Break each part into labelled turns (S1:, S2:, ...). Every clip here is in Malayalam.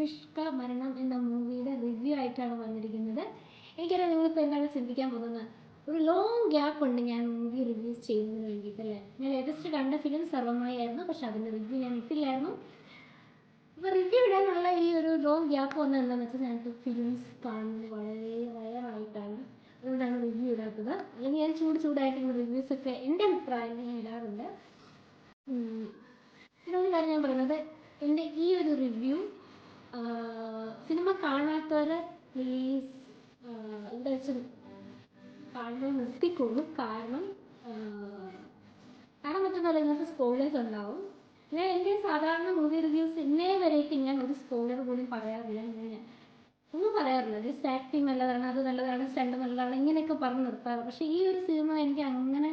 S1: മസ്തിഷ്ക മരണം എന്ന മൂവിയുടെ റിവ്യൂ ആയിട്ടാണ് വന്നിരിക്കുന്നത്. എനിക്കറിയാം നിങ്ങളിപ്പോൾ എന്താണ് ചിന്തിക്കാൻ പോകുന്നത്. ഒരു ലോങ് ഗ്യാപ്പ് ഉണ്ട് ഞാൻ മൂവി റിവ്യൂസ് ചെയ്യുന്നതിന് വേണ്ടിയിട്ടല്ലേ. ഞാൻ ലേറ്റസ്റ്റ് കണ്ട ഫിലിം സർവ്വമായി ആയിരുന്നു, പക്ഷെ അതിൻ്റെ റിവ്യൂ ഞാൻ ഇട്ടില്ലായിരുന്നു. അപ്പോൾ റിവ്യൂ ഇടാനുള്ള ഈ ഒരു ലോങ് ഗ്യാപ്പ് വന്നത് എന്താണെന്ന് വെച്ചാൽ ഞങ്ങൾക്ക് ഫിലിംസ് കാണുന്നത് വളരെ റയറായിട്ടാണ്. അതുകൊണ്ടാണ് റിവ്യൂ ഇടാത്തത്. അല്ലെങ്കിൽ ഞാൻ ചൂടായിട്ടുള്ള റിവ്യൂസൊക്കെ എൻ്റെ അഭിപ്രായം ഞാൻ ഇടാറുണ്ട്. ഇതിനൊരു കാര്യം ഞാൻ പറയുന്നത്, എൻ്റെ ഈ ഒരു റിവ്യൂ സിനിമ കാണാത്തവർ പ്ലീസ് എന്താ വെച്ചാൽ കാണുന്നത് നിർത്തിക്കൊള്ളു. കാരണം മറ്റൊന്നല്ല, ഇന്നത്തെ സ്പോയിലേഴ്സ് ഉണ്ടാവും. ഞാൻ എൻ്റെ സാധാരണ മൂവി റിവ്യൂസ് ഇന്നേ വരേക്ക് ഞാൻ ഒരു സ്പോയിലർ പോലും പറയാറില്ല. ഞാൻ ഒന്നും പറയാറില്ല. ജസ്റ്റ് ആക്ടിങ് നല്ലതാണ്, അത് നല്ലതാണ്, സ്റ്റണ്ട് നല്ലതാണ്, ഇങ്ങനെയൊക്കെ പറഞ്ഞ് നിർത്താറ്. പക്ഷേ ഈ ഒരു സിനിമ എനിക്ക് അങ്ങനെ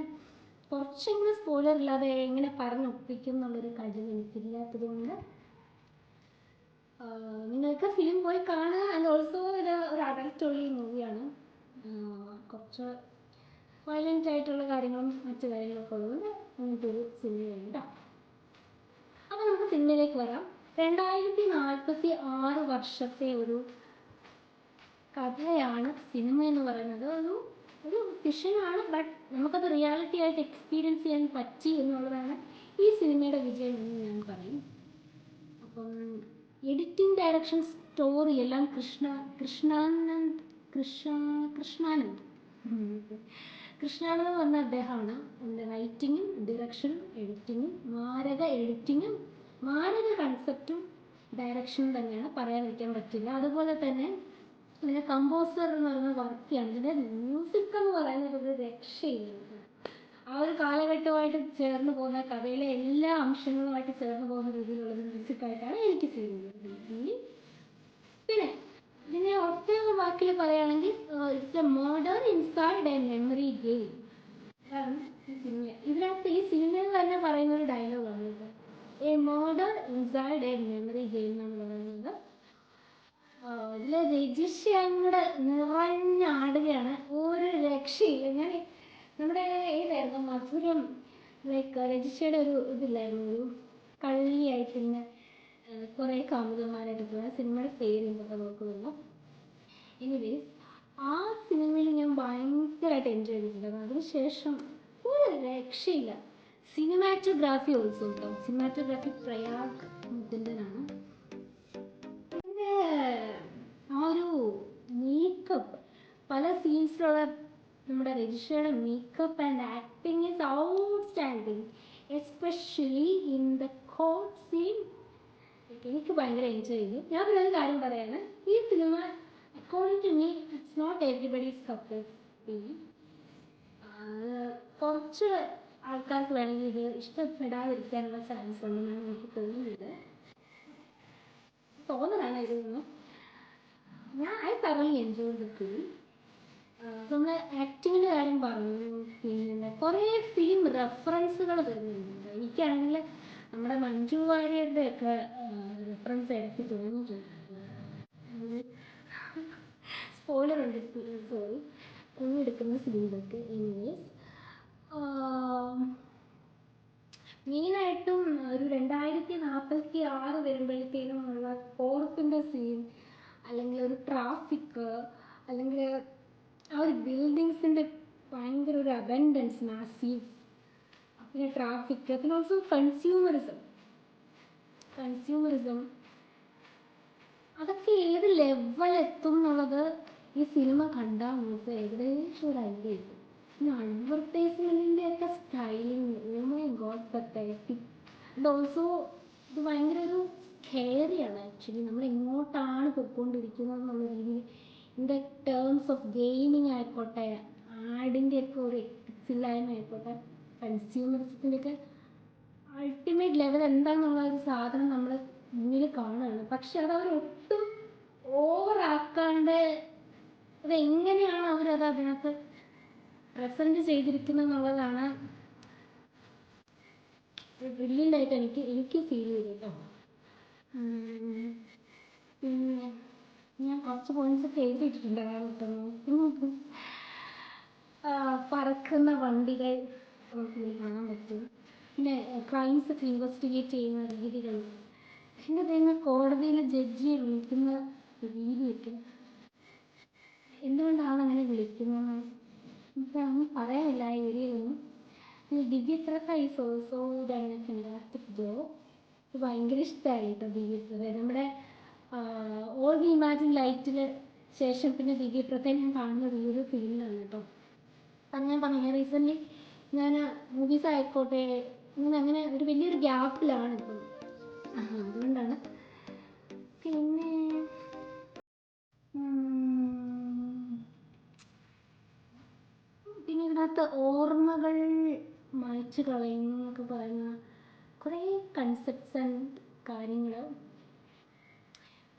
S1: കുറച്ചെങ്കിലും സ്പോയിലർ ഇല്ലാതെ എങ്ങനെ പറഞ്ഞൊപ്പിക്കും എന്നുള്ളൊരു കഴിവ് എനിക്കില്ലാത്തത് കൊണ്ട് നിങ്ങൾക്ക് ഫിലിം പോയി കാണുക. ആൻഡ് ഓൾസോ ഇത് ഒരു അഡൽട്ട് ഒള്ളി മൂവിയാണ്. കുറച്ച് വയലൻ്റ് ആയിട്ടുള്ള കാര്യങ്ങളും മറ്റു കാര്യങ്ങളൊക്കെ ഉള്ളതുകൊണ്ട് നമുക്കൊരു സിനിമയാണ് കേട്ടോ. അപ്പോൾ നമുക്ക് സിനിമയിലേക്ക് വരാം. 2046 വർഷത്തെ ഒരു കഥയാണ് സിനിമ എന്ന് പറയുന്നത്. ഒരു ഫിക്ഷനാണ്, ബട്ട് നമുക്കത് റിയാലിറ്റി ആയിട്ട് എക്സ്പീരിയൻസ് ചെയ്യാൻ പറ്റി എന്നുള്ളതാണ് ഈ സിനിമയുടെ വിജയം എന്ന് ഞാൻ പറയും. അപ്പം എഡിറ്റിംഗ്, ഡയറക്ഷൻ, സ്റ്റോറി എല്ലാം കൃഷ്ണാനന്ദ് എന്ന് പറഞ്ഞ അദ്ദേഹമാണ്. അതിൻ്റെ റൈറ്റിങ്ങും ഡിറക്ഷനും എഡിറ്റിങ്ങും മാരക കൺസെപ്റ്റും ഡയറക്ഷനും തന്നെയാണ്, പറയാതിരിക്കാൻ പറ്റില്ല. അതുപോലെ തന്നെ ഇതിൻ്റെ കമ്പോസർ എന്ന് പറയുന്ന വർക്കിയാണ്. ഇതിൻ്റെ മ്യൂസിക് എന്ന് പറയുന്നത് ഒരു രക്ഷയില്ല. ആ ഒരു കാലഘട്ടമായിട്ട് ചേർന്ന് പോകുന്ന, കഥയിലെ എല്ലാ അംശങ്ങളുമായിട്ട് ചേർന്ന് പോകുന്ന രീതിയിലുള്ളൊരു മ്യൂസിക്കായിട്ടാണ് എനിക്ക് ഫീൽ ചെയ്യുന്നത്. പിന്നെ ഇതിനെ ഒറ്റ വാക്കിൽ പറയുകയാണെങ്കിൽ it's A murder inside A memory game. അതാണ് ഈ സിനിമ. ഇതിനകത്ത് ഈ സിനിമയിൽ തന്നെ പറയുന്ന ഒരു ഡയലോഗാണ് ഇത്. A murder inside A memory game എന്നാണ് പറയുന്നത്. ഇതിലെ രജിഷയുടെ നിറഞ്ഞാടുകയാണ്, ഒരു രക്ഷയില്ല. ഞാൻ നമ്മുടെ ഏതായിരുന്നു മധുരം, ലൈക്ക് രജിഷയുടെ ഒരു ഇതില്ലായിരുന്നു, ഒരു കള്ളിയായിട്ട് ഇങ്ങനെ കുറേ കാമുകന്മാരായിട്ട് പോകുന്ന സിനിമയുടെ പേര് ഇതൊക്കെ നോക്കുന്നില്ല. എനിവേസ് ആ സിനിമയിൽ ഞാൻ ഭയങ്കരമായിട്ട് എൻജോയ് ചെയ്തിട്ടുണ്ടായിരുന്നു. അതിനുശേഷം ഒരു രക്ഷയില്ല. സിനിമാറ്റോഗ്രാഫി ഓൾസോ കേട്ടോ. സിനിമാറ്റോഗ്രാഫി പ്രയാഗ് മുകുന്ദനാണ്. പിന്നെ ആ ഒരു മേക്കപ്പ്, പല സീൻസിലുള്ള നമ്മുടെ രജിഷയുടെ makeup and acting is outstanding, especially in the court scene. എനിക്ക് ഭയങ്കര എൻജോയ് ചെയ്തു. ഞാൻ പിന്നെ ഒരു കാര്യം പറയാണ്, ഈ സിനിമ according to me it's not everybody's cup of tea. കുറച്ച് ആൾക്കാർക്ക് വേണമെങ്കിൽ ഇത് ഇഷ്ടപ്പെടാതിരിക്കാനുള്ള ചാൻസ് ഉണ്ടെന്നാണ് എനിക്ക് തോന്നലാണ് ഇതൊന്നും. I thoroughly enjoyed the film. നമ്മൾ ആക്ടിങ്ങിൻ്റെ കാര്യം പറഞ്ഞു. പിന്നെ കുറേ ഫിലിം റെഫറൻസുകൾ വരുന്നുണ്ട്. എനിക്കാണെങ്കിൽ നമ്മുടെ മഞ്ജു വാര്യരുടെ ഒക്കെ റെഫറൻസ് ഇടയ്ക്ക് തോന്നിയിട്ടുണ്ട്. സ്പോയിലർ ഉണ്ട്, സോറി, കുഞ്ഞെടുക്കുന്ന സീനൊക്കെ. എനിവേസ് മെയിനായിട്ടും ഒരു 2046 വരുമ്പോഴത്തേനും ഉള്ള കോർട്ടിൻ്റെ സീൻ, അല്ലെങ്കിൽ ഒരു ട്രാഫിക്, അല്ലെങ്കിൽ ആ ഒരു ബിൽഡിങ്സിൻ്റെ ഭയങ്കര ഒരു അബൻഡൻസ്, മാസീവ്, പിന്നെ ട്രാഫിക്, പിന്നെ ഓൾസോ കൺസ്യൂമറിസം അതൊക്കെ ഏത് ലെവലെത്തും എന്നുള്ളത് ഈ സിനിമ കണ്ടാൽ നമുക്ക് ഏകദേശം ഒരു ഐഡിയ കിട്ടും. പിന്നെ അഡ്വർടൈസ്മെൻറ്റിൻ്റെ ഒക്കെ styling, oh my god, pathetic. And also ഇത് ഭയങ്കര ഒരു സ്കെയറിയാണ് ആക്ച്വലി. നമ്മൾ എങ്ങോട്ടാണ് പോയിക്കൊണ്ടിരിക്കുന്നത് എന്നുള്ള രീതിയിൽ, ഇതിൻ്റെ ടേംസ് ഓഫ് ഗെയിമിങ് ആയിക്കോട്ടെ, ആഡിൻ്റെയൊക്കെ ഒരു എത്തിക്സില്ലായ്മ ആയിക്കോട്ടെ, കൺസ്യൂമറിസത്തിൻ്റെയൊക്കെ അൾട്ടിമേറ്റ് ലെവൽ എന്താണെന്നുള്ള ഒരു സാധനം നമ്മൾ മുന്നിൽ കാണുകയാണ്. പക്ഷെ അതവർ ഒട്ടും ഓവറാക്കാണ്ട് അതെങ്ങനെയാണ് അവരത് അതിനകത്ത് പ്രസൻറ്റ് ചെയ്തിരിക്കുന്നത് എന്നുള്ളതാണ് ബ്രില്യൻ്റായിട്ട് എനിക്ക് ഫീൽ ചെയ്തു കേട്ടോ. പിന്നെ ഞാൻ കുറച്ച് പോയിന്റ്സൊക്കെ എഴുതിയിട്ടുണ്ട്. പറക്കുന്ന വണ്ടികൾ നമുക്ക് കാണാൻ പറ്റും. പിന്നെ ക്രൈംസൊക്കെ ഇൻവെസ്റ്റിഗേറ്റ് ചെയ്യുന്ന രീതികൾ, പിന്നെ തേങ്ങ കോടതിയിൽ ജഡ്ജിയെ വിളിക്കുന്ന രീതിയൊക്കെ എന്തുകൊണ്ടാണ് അങ്ങനെ വിളിക്കുന്നത് നമുക്ക് ഒന്നും പറയാനില്ല ഈ ഏരിയയിലൊന്നും. ദിവ്യത്രക്കായി സോ സോ ഇതാണ് ഫാന്റാസ്റ്റിക് ജോ. ഭയങ്കര ഇഷ്ടമായി കേട്ടോ ദിവ്യപ്രത. നമ്മുടെ ഓൾ വി ഇമാജിൻ ലൈറ്റിന് ശേഷം പിന്നെ ദിവ്യപ്രതയെ ഞാൻ കാണുന്നത് ഈ ഒരു ഫിലിമിലാണ് കേട്ടോ. അത് ഞാൻ പറഞ്ഞു റീസെൻ്റ്ലി ഞാൻ മൂവീസ് ആയിക്കോട്ടെ ഇങ്ങനെ അങ്ങനെ ഒരു വലിയൊരു ഗ്യാപ്പിലാണ് ഇപ്പം. അതുകൊണ്ടാണ്. പിന്നെ പിന്നെ ഇതിനകത്ത് ഓർമ്മകൾ മായ്ച്ചു കളയുന്നു എന്നൊക്കെ പറയുന്ന കുറേ കൺസെപ്റ്റ്സ് ആൻഡ് കാര്യങ്ങൾ.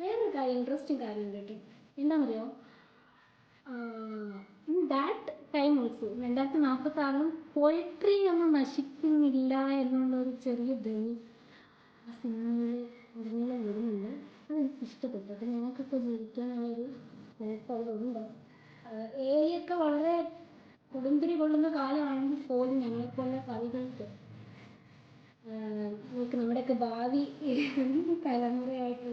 S1: വേറൊരു കാര്യം ഇൻട്രസ്റ്റിംഗ് കാര്യം കേട്ടോ എന്താണെന്നറിയോ, in that time also 2046 poetry ഒന്നും നശിക്കുന്നില്ല എന്നുള്ളൊരു ചെറിയ ധ്വനി ആ സിനിമയിൽ ഉടനീളം വരുന്നുണ്ട്. അതെനിക്ക് ഇഷ്ടപ്പെട്ടു. അപ്പം ഞങ്ങൾക്കൊക്കെ ജീവിക്കാനുള്ളൊരു ഉണ്ട്. ഏരിയൊക്കെ വളരെ കൊടുമ്പിരി കൊള്ളുന്ന കാലമാണെങ്കിൽ പോലും ഞങ്ങളെപ്പോലെ കവികൾക്ക് നമുക്ക് നമ്മുടെയൊക്കെ ഭാവി തലമുറയായിട്ട്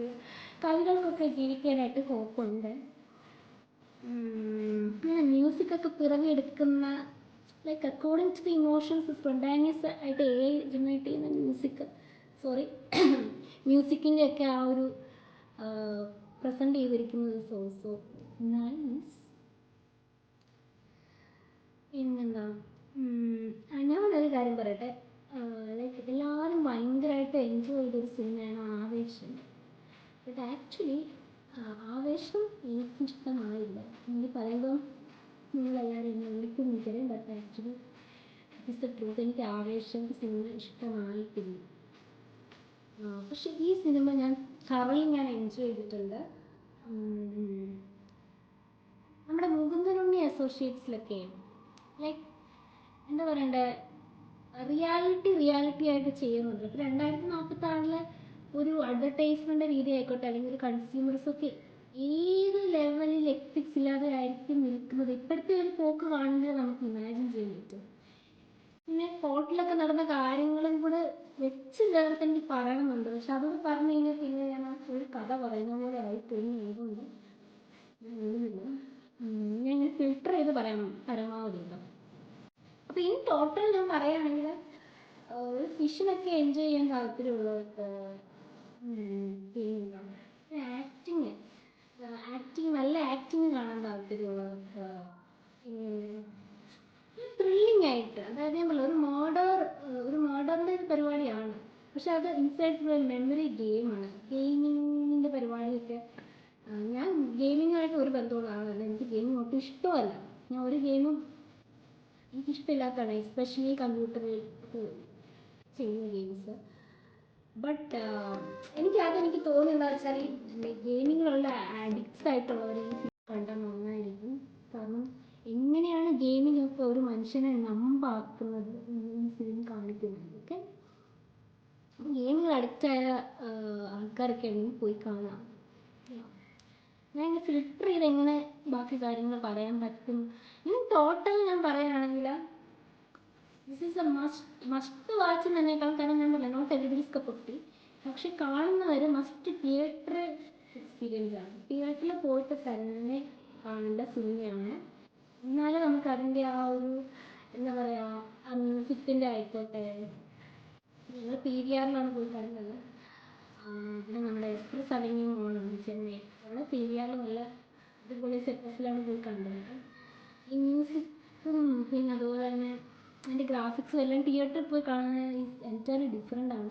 S1: കവികൾക്കൊക്കെ ജീവിക്കാനായിട്ട് ഹോപ്പുണ്ട്. പിന്നെ മ്യൂസിക്കൊക്കെ പിറവിയെടുക്കുന്ന like according to the emotions spontaneous ആയിട്ട് ജനറേറ്റ് ചെയ്യുന്ന മ്യൂസിക്കിൻ്റെ ഒക്കെ ആ ഒരു പ്രസൻറ്റ് ചെയ്തിരിക്കുന്നത് സോ നൈസ്. പിന്നെന്താ, ഞാൻ ഒരു കാര്യം പറയട്ടെ. ലൈക്ക് എല്ലാവരും ഭയങ്കരമായിട്ട് എൻജോയ് ചെയ്തൊരു സിനിമയാണ് ആവേശം. ബട്ട് ആക്ച്വലി ആവേശം എനിക്കിഷ്ടമായില്ല. എനിക്ക് പറയുമ്പം നിങ്ങളെല്ലാവരും എന്നെ വിളിക്കുന്നില്ല. But actually it's the truth. എനിക്ക് ആവേശം സിനിമ ഇഷ്ടമായിട്ടില്ല. പക്ഷെ ഈ സിനിമ ഞാൻ എൻജോയ് ചെയ്തിട്ടുണ്ട്. നമ്മുടെ മുകുന്ദനുണ്ണി അസോസിയേറ്റ്സിലൊക്കെ ലൈക്ക് എന്താ പറയണ്ടേ, റിയാലിറ്റി ആയിട്ട് ചെയ്യുന്നുണ്ട്. ഇപ്പോൾ 2046 ഒരു അഡ്വർടൈസ്മെൻ്റ് രീതി ആയിക്കോട്ടെ അല്ലെങ്കിൽ ഒരു കൺസ്യൂമേഴ്സൊക്കെ ഏത് ലെവലിൽ എത്തിക്സ് ഇല്ലാതെ ആയിരിക്കും നിൽക്കുന്നത്. ഇപ്പോഴത്തെ ഒരു പോക്ക് കാണുന്നത് നമുക്ക് ഇമാജിൻ ചെയ്യാൻ പറ്റും. പിന്നെ കോർട്ടിലൊക്കെ നടന്ന കാര്യങ്ങളും കൂടെ വെച്ച് ചേർത്ത് എനിക്ക് പറയണമെന്നുണ്ട്. പക്ഷെ അതൊക്കെ പറഞ്ഞു കഴിഞ്ഞാൽ പിന്നെ ഞാൻ ആ ഫുൾ കഥ പറയുന്ന പോലെ ആയിപ്പോയി. അതുകൊണ്ട് ഞാൻ ഫിൽട്ടർ ചെയ്ത് പറയണം പരമാവധി കേട്ടോ. അപ്പോൾ ഈ ടോട്ടൽ ഞാൻ പറയുകയാണെങ്കിൽ ഒരു ഫിഷിനൊക്കെ എൻജോയ് ചെയ്യാൻ താല്പര്യമുള്ളവർക്ക്, പിന്നെ നല്ല ആക്ടിങ് കാണാൻ താല്പര്യമുള്ളവർക്ക്, ത്രില്ലിംഗ് ആയിട്ട്, അതായത് ഞാൻ പറഞ്ഞില്ല ഒരു മോഡേണിൻ്റെ ഒരു പരിപാടിയാണ്. പക്ഷെ അത് ഇൻസൈഡ് ഒരു മെമ്മറി ഗെയിമാണ്. ഗെയിമിങ്ങിൻ്റെ പരിപാടിയൊക്കെ ഞാൻ ഗെയിമിങ്ങുമായിട്ട് ഒരു ബന്ധമുള്ള ആളല്ല. എനിക്ക് ഗെയിമിങ് ഒട്ടും ഇഷ്ടമല്ല. ഞാൻ ഒരു ഗെയിമും എനിക്കിഷ്ടമില്ലാത്തതാണ്, എസ്പെഷ്യലി കമ്പ്യൂട്ടറിൽ ചെയ്യുന്ന ഗെയിംസ്. ബട്ട് എനിക്ക് തോന്നുന്നത് എന്താ വെച്ചാൽ ഗെയിമിങ്ങിലുള്ള അഡിക്ട്സ് ആയിട്ടുള്ളവർ ഈ കണ്ടാൽ നന്നായിരിക്കും. കാരണം എങ്ങനെയാണ് ഗെയിമിംഗ് ഒക്കെ ഒരു മനുഷ്യനെ നമ്പാക്കുന്നത് ഈ ഫിലിം കാണിക്കുന്നുണ്ട്. ഓക്കെ, ഗെയിമിൽ അഡിക്റ്റായ ആൾക്കാരൊക്കെ ആണെങ്കിൽ പോയി കാണാം. ഞാൻ ഇങ്ങനെ ഫിൽട്ടർ ചെയ്ത് എങ്ങനെ ബാക്കി കാര്യങ്ങൾ പറയാൻ പറ്റും. ഇനി ടോട്ടൽ ഞാൻ പറയുകയാണെങ്കിൽ this is a must watch എന്നതിനേക്കാൾ, കാരണം ഞാൻ പറയാം not everybody's cup of tea. പക്ഷെ കാണുന്നവർ മസ്റ്റ് തിയേറ്റർ എക്സ്പീരിയൻസ് ആണ്. തിയേറ്ററിൽ പോയിട്ട് തന്നെ കാണേണ്ട സിനിമയാണ്. എന്നാലും നമുക്ക് അതിൻ്റെ ആ ഒരു എന്താ പറയുക, ആ മ്യൂസിക്കിൻ്റെ ആയിക്കോട്ടെ. ഞങ്ങൾ PVR-ലാണ് പോയി കണ്ടത്. പിന്നെ നമ്മുടെ എക്സ്പ്രസ് അവന്യൂ മോളാണ് ചെന്നൈ. അവിടെ PVR നല്ല അടിപൊളി സെറ്റപ്പിലാണ് പോയി കണ്ടത്. ഈ മ്യൂസിക്കും പിന്നെ അതുപോലെ തന്നെ അതിൻ്റെ ഗ്രാഫിക്സും എല്ലാം തിയേറ്ററിൽ പോയി കാണുന്നത് എൻറ്റയർലി ഡിഫറെൻ്റ് ആണ്.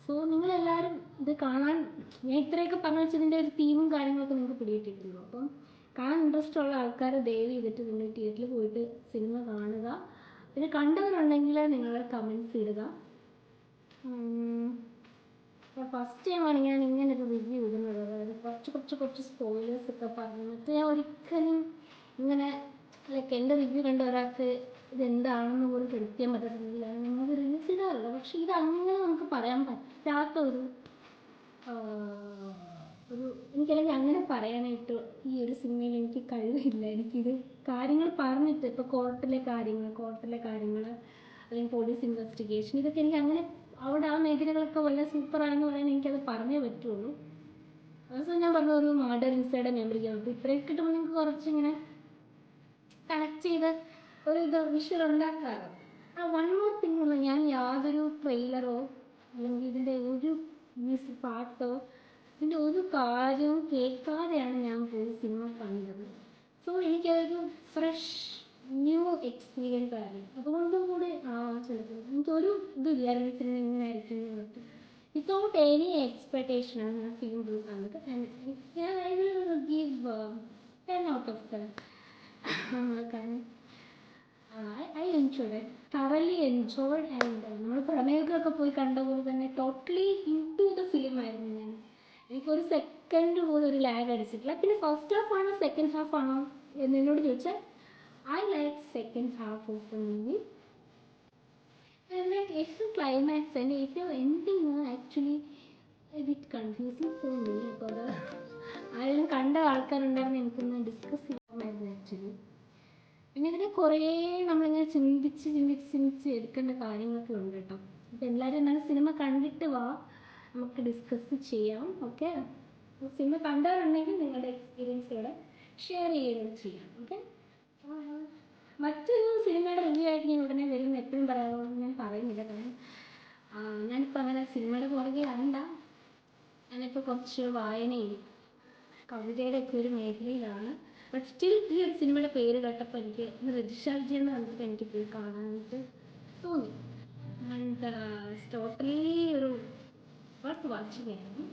S1: സോ നിങ്ങളെല്ലാവരും ഇത് കാണാൻ, ഞാൻ ഇത്രയൊക്കെ പറഞ്ഞു വെച്ചതിൻ്റെ ഒരു തീമും കാര്യങ്ങളൊക്കെ നിങ്ങൾക്ക് പിടികിട്ടിട്ടുള്ളൂ. അപ്പം കാണാൻ ഇൻട്രസ്റ്റ് ഉള്ള ആൾക്കാർ ദയവ് ചെയ്തിട്ട് നിങ്ങൾ തിയേറ്ററിൽ പോയിട്ട് സിനിമ കാണുക. പിന്നെ കണ്ടവരുണ്ടെങ്കിൽ നിങ്ങൾ കമൻറ്റ്സ് ഇടുക. ഫസ്റ്റ് ടൈമാണ് ഞാൻ ഇങ്ങനൊരു റിവ്യൂ ഇടുന്നത്. അതായത് കുറച്ച് സ്പോയിലേഴ്സ് ഒക്കെ പറഞ്ഞു. മറ്റേ ഞാൻ ഒരിക്കലും ഇങ്ങനെ ലൈക്ക് എൻ്റെ റിവ്യൂ കണ്ട ഒരാൾക്ക് ഇതെന്താണെന്ന് പോലും കൃത്യം പറ്റത്തില്ല. നമുക്ക് റിവ്യൂസ് ഇടാറില്ല. പക്ഷെ ഇതങ്ങനെ നമുക്ക് പറയാൻ പറ്റാത്ത ഒരു എനിക്കല്ലെങ്കിൽ അങ്ങനെ പറയാനായിട്ട് ഈ ഒരു സിനിമയിൽ എനിക്ക് കഴിവില്ല. എനിക്കിത് കാര്യങ്ങൾ പറഞ്ഞിട്ട് ഇപ്പോൾ കോർട്ടിലെ കാര്യങ്ങൾ അല്ലെങ്കിൽ പോലീസ് ഇൻവെസ്റ്റിഗേഷൻ ഇതൊക്കെ എനിക്ക് അങ്ങനെ അവിടെ ആ മേഖലകളൊക്കെ വളരെ സൂപ്പറാണെന്ന് പറയാൻ എനിക്കത് പറഞ്ഞേ പറ്റുള്ളൂ. അവസാനം ഞാൻ പറഞ്ഞ ഒരു മർഡർ ഇൻസൈഡ് മെമ്മറിക്ക് അപ്പോൾ ഇത്രയൊക്കെ കിട്ടുമ്പോൾ നിങ്ങൾക്ക് കുറച്ചിങ്ങനെ കണക്ട് ചെയ്ത് ഒരു ഇത് വിഷ്വൽ ഉണ്ടാക്കാറ്. ആ വൺ മോർ തിങ് ഉള്ള ഞാൻ യാതൊരു ട്രെയിലറോ അല്ലെങ്കിൽ ഇതിൻ്റെ ഒരു മ്യൂസിക് പാട്ടോ ഇതിൻ്റെ ഒരു കാര്യവും കേൾക്കാതെയാണ് ഞാൻ പോയി സിനിമ കണ്ടത്. സോ എനിക്കതൊരു ഫ്രഷ് ന്യൂ എക്സ്പീരിയൻസ് ആയിരുന്നു. അതുകൊണ്ടും കൂടി ചിലപ്പോൾ എനിക്കൊരു ഇതില്ലായിരുന്നു സിനിമ ഇങ്ങനെയായിരിക്കും എന്ന്. വിത്തൗട്ട് എനി എക്സ്പെക്ടേഷനാണ് ഞാൻ ഫിലിം പോയി കണ്ടത്. ഞാൻ I will give 10 out of 10. കാരണം I enjoyed it, thoroughly enjoyed. And നമ്മൾ പ്രമേഹമൊക്കെ പോയി കണ്ട പോലെ തന്നെ totally in to the film ആയിരുന്നു ഞാൻ. എനിക്കൊരു സെക്കൻഡ് പോലും ഒരു ലാഗ് അടിച്ചിട്ടില്ല. പിന്നെ ഫസ്റ്റ് ഹാഫ് ആണോ സെക്കൻഡ് ഹാഫ് ആണോ എന്നോട് ചോദിച്ചാൽ I like second half of the movie. ഏറ്റവും ക്ലൈമാക്സ് എൻ്റെ ഏറ്റവും ending actually bit confusing for me. അപ്പോൾ അത് ആരെങ്കിലും കണ്ട ആൾക്കാരുണ്ടായിരുന്നു എനിക്കൊന്ന് ഡിസ്കസ് ചെയ്യാമായിരുന്നു ആക്ച്വലി. പിന്നെ ഇതിനെ കുറേ നമ്മളിങ്ങനെ ചിന്തിച്ച് എടുക്കേണ്ട കാര്യങ്ങളൊക്കെ ഉണ്ട് കേട്ടോ. അപ്പോൾ എല്ലാവരും എന്നാലും സിനിമ കണ്ടിട്ട് വാ, നമുക്ക് ഡിസ്കസ് ചെയ്യാം. ഓക്കെ, സിനിമ കണ്ടവരുണ്ടെങ്കിൽ നിങ്ങളുടെ എക്സ്പീരിയൻസ് ഇവിടെ ഷെയർ ചെയ്യുകയും ചെയ്യാം. ഓക്കെ, മറ്റൊരു സിനിമയുടെ റിവ്യൂ ആയിട്ട് ഞാൻ ഉടനെ വരുന്ന എപ്പോഴും പറയാമെന്ന് ഞാൻ പറയുന്നില്ല. കാരണം ഞാനിപ്പോൾ അങ്ങനെ സിനിമയുടെ പുറകെ അല്ല. ഞാനിപ്പോൾ കുറച്ച് വായനയും കവിതയുടെ ഒക്കെ ഒരു മേഖലയിലാണ്. ബട്ട് സ്റ്റിൽ ഈ ഒരു സിനിമയുടെ പേര് കേട്ടപ്പോൾ എനിക്ക് രജിഷ വിജയൻ എന്ന് കണ്ടിട്ട് എനിക്ക് പോയി കാണാനായിട്ട് തോന്നി. ആൻഡ് ടോട്ടലി ഒരു വർത്ത് വാച്ചിങ് ആയിരുന്നു.